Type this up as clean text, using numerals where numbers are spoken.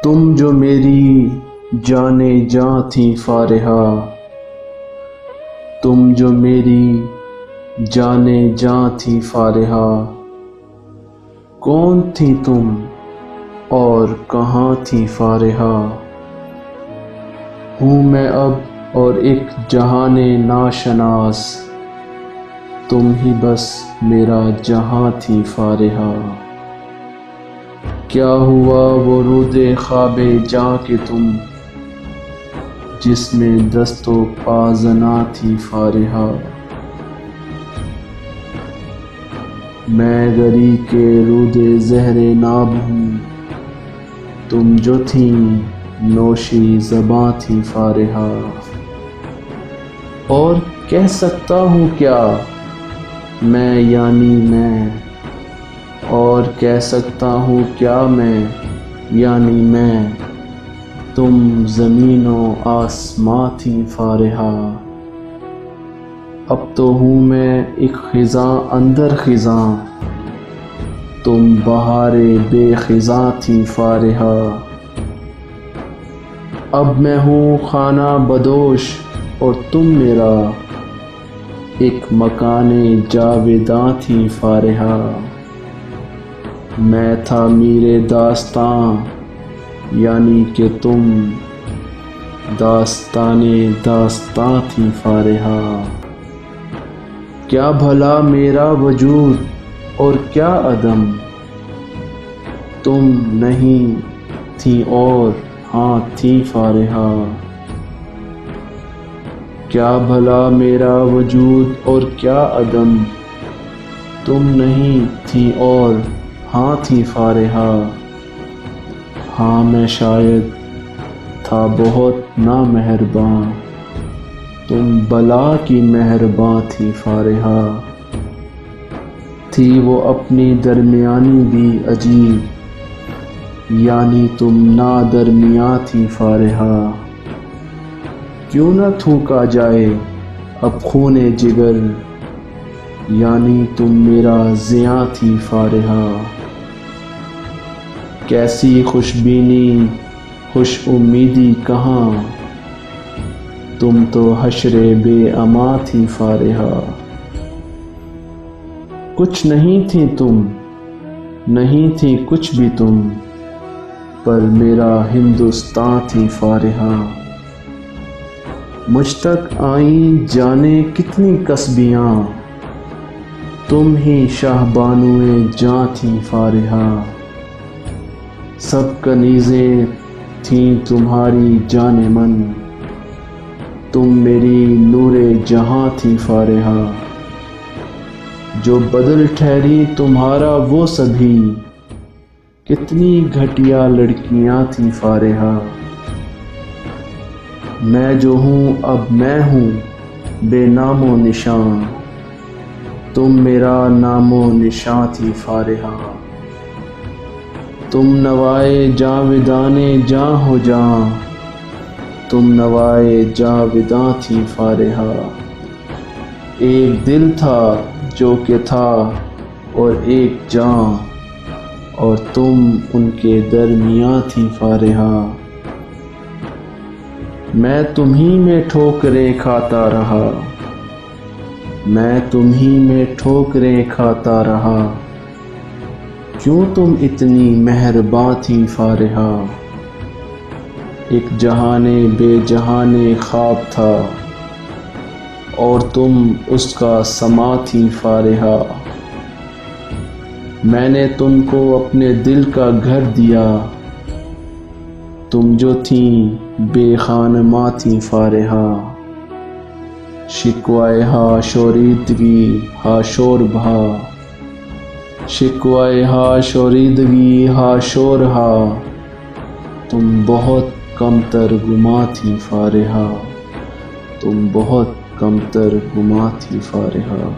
تم جو میری جانے جاں تھی فارحہ، تم جو میری جانے جاں تھی فارحہ، کون تھی تم اور کہاں تھی فارحہ؟ ہوں میں اب اور ایک جہان ناشناس، تم ہی بس میرا جہاں تھی فارحہ۔ کیا ہوا وہ رود خواب جاں کہ تم، جس میں دست و پا زنا تھی فارحہ؟ میں گری کے رود زہر ناب ہوں، تم جو تھی نوشی زباں تھی فارحہ۔ اور کہہ سکتا ہوں کیا میں یعنی میں، اور کہہ سکتا ہوں کیا میں یعنی میں، تم زمین و آسماں تھی فارحہ۔ اب تو ہوں میں ایک خزاں اندر خزاں، تم بہار بے خزاں تھی فارحہ۔ اب میں ہوں خانہ بدوش اور تم میرا ایک مکان جاویداں تھی فارحہ۔ میں تھا میر داستاں یعنی کہ تم داستان داستاں تھی فارحہ۔ کیا بھلا میرا وجود اور کیا عدم، تم نہیں تھی اور ہاں تھی فارحہ۔ کیا بھلا میرا وجود اور کیا عدم، تم نہیں تھی اور ہاں تھی فارحہ۔ ہاں میں شاید تھا بہت نامہرباں، تم بلا کی مہرباں تھی فارحہ۔ تھی وہ اپنی درمیانی بھی عجیب، یعنی تم نادرمیاں تھی فارحہ۔ کیوں نہ تھوکا جائے اب خون جگر، یعنی تم میرا زیاں تھی فارحہ۔ کیسی خوش بینی خوش امیدی کہاں، تم تو حشر بے امان تھی فارحہ۔ کچھ نہیں تھی تم، نہیں تھی کچھ بھی تم، پر میرا ہندوستاں تھی فارحہ۔ مجھ تک آئیں جانے کتنی کسبیاں، تم ہی شاہ بانوئے جاں تھی فارحہ۔ سب کنیزیں تھیں تمہاری جان من، تم میری نور جہاں تھی فارحہ۔ جو بدل ٹھہری تمہارا وہ سبھی، کتنی گھٹیا لڑکیاں تھی فارحہ۔ میں جو ہوں اب میں ہوں بے نام و نشاں، تم میرا نام و نشاں تھی فارحہ۔ تم نوائے جاویدان جاں ہو جاں، تم نوائے جاویداں تھی فارحہ۔ ایک دل تھا جو کہ تھا اور ایک جاں، اور تم ان کے درمیاں تھی فارحہ۔ میں تمہیں میں ٹھوکریں کھاتا رہا، میں تمہیں میں ٹھوکریں کھاتا رہا، کیوں تم اتنی مہرباں تھی فارحہ۔ ایک جہان بے جہان خواب تھا اور تم اس کا سماں تھی فارحہ۔ میں نے تم کو اپنے دل کا گھر دیا، تم جو تھیں بے خانماں تھی فارحہ۔ شکوائے ہا شوریدگی ہا شور بہا، شکوائے ہا شوریدگی ہا شور ہا، تم بہت کم تر گماں تھی فارحہ، تم بہت کم تر گماں تھی فارحہ۔